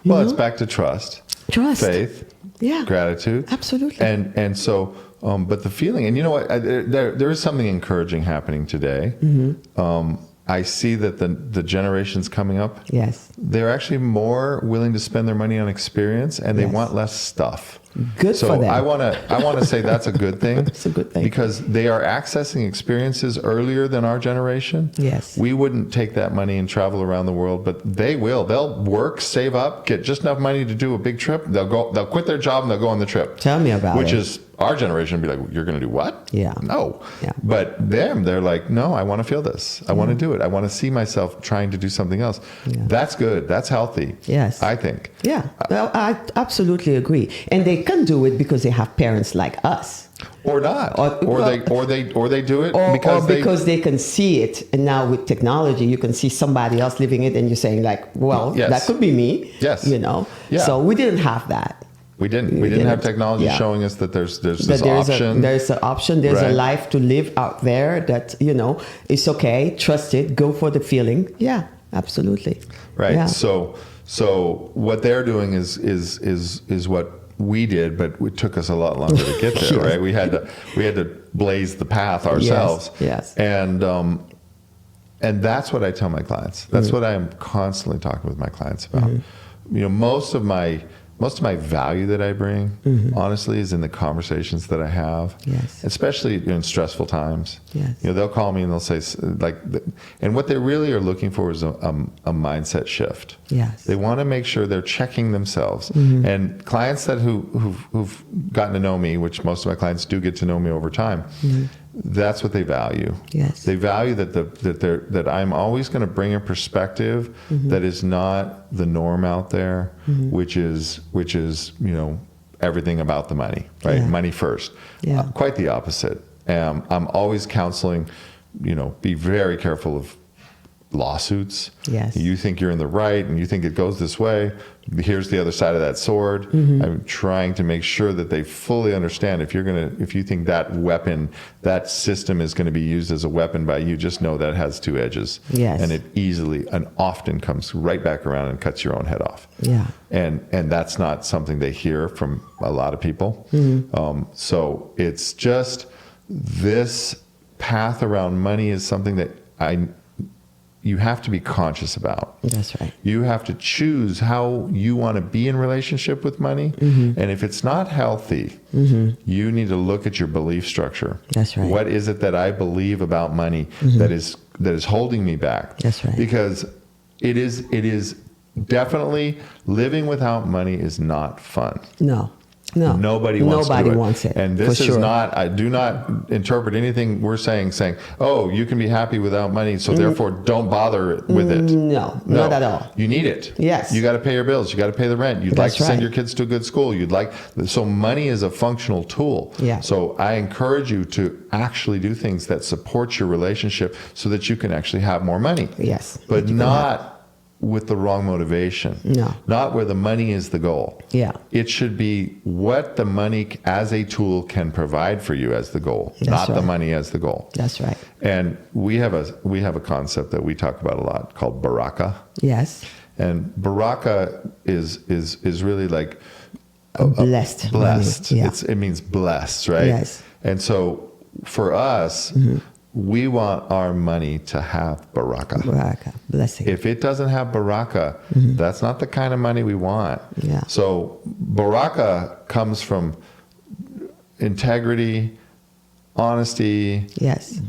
Well, it's back to trust. Faith. Yeah. Gratitude. Absolutely. And so... but the feeling, and you know what, there is something encouraging happening today. I see that the generations coming up, they're actually more willing to spend their money on experience, and they want less stuff. Good for them. So I want to say that's a good thing. It's a good thing. Because they are accessing experiences earlier than our generation. Yes. We wouldn't take that money and travel around the world, but they will. They'll work, save up, get just enough money to do a big trip. They'll quit their job and they'll go on the trip. Tell me about it. Which is our generation would be like, you're going to do what? Yeah. No. Yeah. But they're like, no, I want to feel this. I want to do it. I want to see myself trying to do something else. Yeah. That's good. That's healthy. Yes. I think. Yeah. Well, I absolutely agree. And they can do it because they have parents like us. Or not. Or they do it because they can see it. And now with technology, you can see somebody else living it and you're saying like, well, that could be me. Yes. Yeah. So we didn't have that. We didn't have technology showing us that there's this option. There's an option. There's a Right. life to live out there that, it's okay. Trust it. Go for the feeling. Yeah, absolutely. Right. Yeah. So what they're doing is what we did, but it took us a lot longer to get there. Yes. Right. We had to blaze the path ourselves. Yes. And that's what I tell my clients. That's what I am constantly talking with my clients about. Most of my value that I bring, honestly, is in the conversations that I have. Yes. Especially in stressful times. Yes. They'll call me and they'll say, and what they really are looking for is a mindset shift. Yes. They want to make sure they're checking themselves. And clients who've gotten to know me, which most of my clients do get to know me over time, that's what they value. Yes. They value that I'm always going to bring a perspective that is not the norm out there, which is everything about the money, right? Yeah. Money first. Yeah. Quite the opposite. I'm always counseling, be very careful of lawsuits. Yes. You think you're in the right and you think it goes this way. Here's the other side of that sword. I'm trying to make sure that they fully understand if you think that weapon, that system is going to be used as a weapon by you, just know that it has two edges. Yes. And it easily and often comes right back around and cuts your own head off. Yeah. And that's not something they hear from a lot of people. So it's just this path around money is something that you have to be conscious about. That's right. You have to choose how you want to be in relationship with money. And if it's not healthy, you need to look at your belief structure. That's right. What is it that I believe about money that is holding me back? That's right. Because it is definitely living without money is not fun. No. Nobody wants it. And this for is sure. not, I do not interpret anything we're saying, oh, you can be happy without money, so therefore don't bother with it. No, not at all. You need it. Yes. You got to pay your bills. You got to pay the rent. You'd like That's to send right. your kids to a good school. So money is a functional tool. Yeah. So I encourage you to actually do things that support your relationship so that you can actually have more money. Yes. But not with the wrong motivation. No. Not where the money is the goal. Yeah. It should be what the money as a tool can provide for you as the goal, That's not the right. money as the goal. That's right. And we have a concept that we talk about a lot called baraka. Yes. And baraka is really like Blessed. blessed. Money. Yeah. It means blessed, right? Yes. And so for us, we want our money to have baraka. Baraka. Blessing. If it doesn't have baraka, that's not the kind of money we want. Yeah. So baraka comes from integrity, honesty, Yes.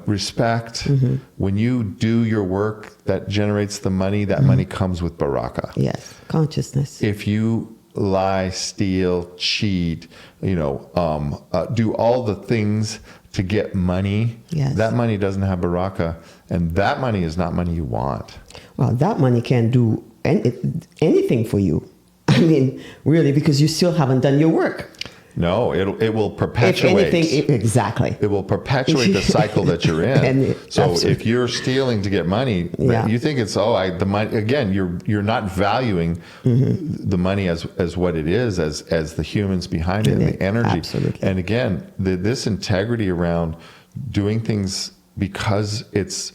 respect. When you do your work that generates the money, that money comes with baraka. Yes. Consciousness. If you lie, steal, cheat, do all the things to get money, Yes. that money doesn't have baraka, and that money is not money you want. Well, that money can't do anything for you. I mean, really, because you still haven't done your work. No, it will perpetuate. If anything, exactly. It will perpetuate the cycle that you're in. So absolutely. if you're stealing to get money, Yeah. you think it's the money again. You're not valuing the money as what it is, as the humans behind it and the energy. Absolutely. And again, this integrity around doing things because it's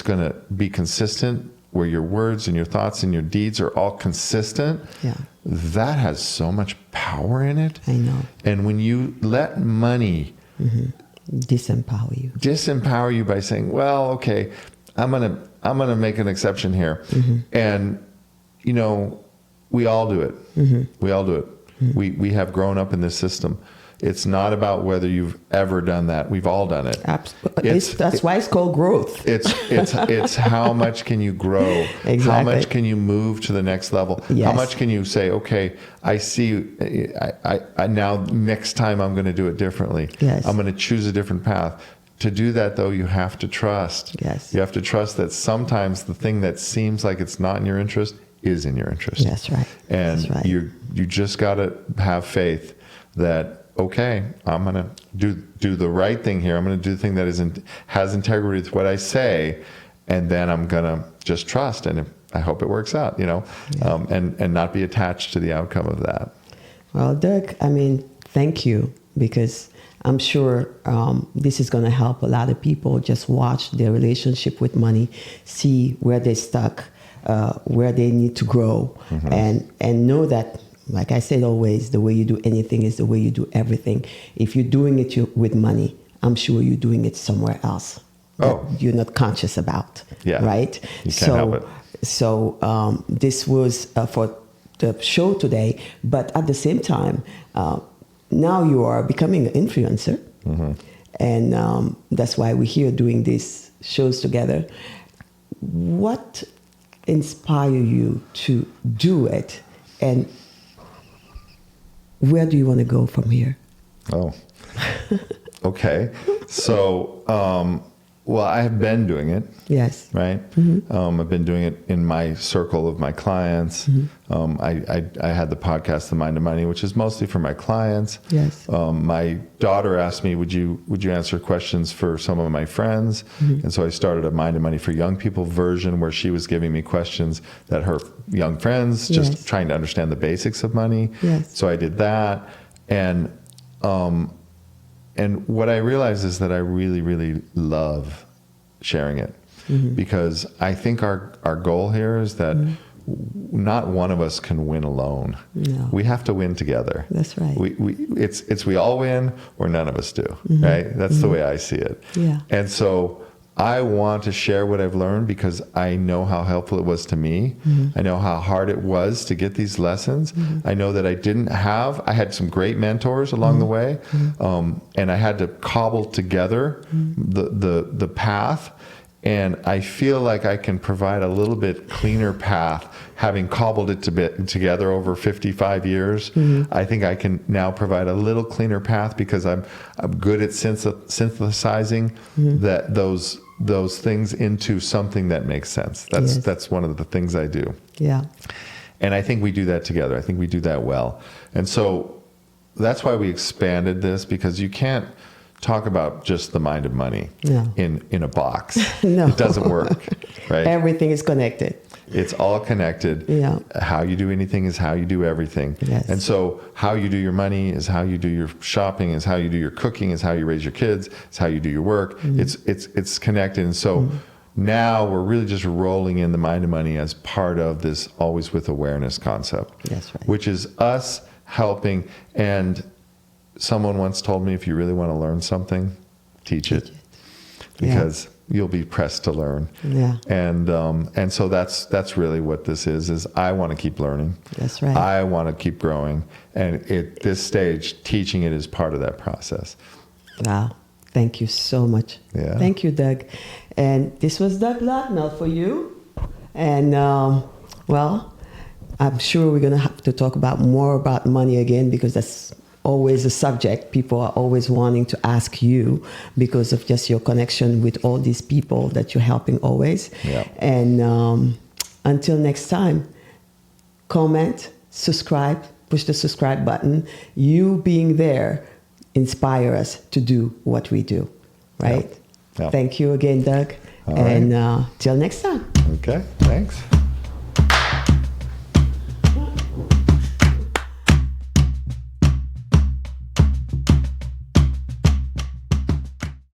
going to be consistent, where your words and your thoughts and your deeds are all consistent. Yeah. That has so much power in it. I know. And when you let money disempower you by saying, well, okay, I'm gonna make an exception here. And we all do it. We all do it. We have grown up in this system. It's not about whether you've ever done that. We've all done it. Absolutely. That's why it's called growth. It's how much can you grow? Exactly. How much can you move to the next level? Yes. How much can you say, okay, I see, I now next time I'm going to do it differently. Yes. I'm going to choose a different path. To do that, though, you have to trust. Yes. You have to trust that sometimes the thing that seems like it's not in your interest is in your interest. That's right. And That's right. you just got to have faith that, okay, I'm going to do the right thing here. I'm going to do the thing that has integrity with what I say, and then I'm going to just trust, and I hope it works out, Yeah. and not be attached to the outcome of that. Well, Doug, I mean, thank you, because I'm sure this is going to help a lot of people just watch their relationship with money, see where they're stuck, where they need to grow, and know that, like I said always, the way you do anything is the way you do everything. If you're doing it with money, I'm sure you're doing it somewhere else that you're not conscious about, right? You can't help it. So this was for the show today, but at the same time, now you are becoming an influencer, and that's why we're here doing these shows together. What inspired you to do it, and where do you want to go from here? Oh, okay. So, well, I have been doing it. Yes. Right. I've been doing it in my circle of my clients. I had the podcast, The Mind of Money, which is mostly for my clients. Yes. My daughter asked me, would you answer questions for some of my friends? And so I started a Mind of Money for Young People version, where she was giving me questions that her young friends, just trying to understand the basics of money. Yes. So I did that. And what I realized is that I really, really love sharing it, because I think our goal here is that not one of us can win alone. No. We have to win together. That's right. We all win or none of us do, right? That's the way I see it. Yeah. And so I want to share what I've learned, because I know how helpful it was to me. I know how hard it was to get these lessons. I know that I had some great mentors along the way, and I had to cobble together the path. And I feel like I can provide a little bit cleaner path, having cobbled it together over 55 years. I think I can now provide a little cleaner path, because I'm good at synthesizing that those things into something that makes sense. That's one of the things I do. Yeah. And I think we do that together. I think we do that well. And so that's why we expanded this, because you can't talk about just the Mind of Money in a box. No. It doesn't work, right? Everything is connected. It's all connected. Yeah. How you do anything is how you do everything. Yes. And so how you do your money is how you do your shopping, is how you do your cooking, is how you raise your kids, is how you do your work. It's connected. And so now we're really just rolling in the Mind of Money as part of this Always with Awareness concept. That's right. Which is us helping. And someone once told me, if you really want to learn something, teach it. Because you'll be pressed to learn. Yeah. And so that's really what this is I want to keep learning. That's right. I want to keep growing. And at this stage, teaching it is part of that process. Wow. Thank you so much. Yeah. Thank you, Doug. And this was Doug Locknell for you. And, well, I'm sure we're going to have to talk more about money again, because that's always a subject people are always wanting to ask you, because of just your connection with all these people that you're helping always. Yeah. And until next time, comment, subscribe, push the subscribe button. You being there inspire us to do what we do, right? Yep. Thank you again, Doug. All and till next time. Okay, thanks.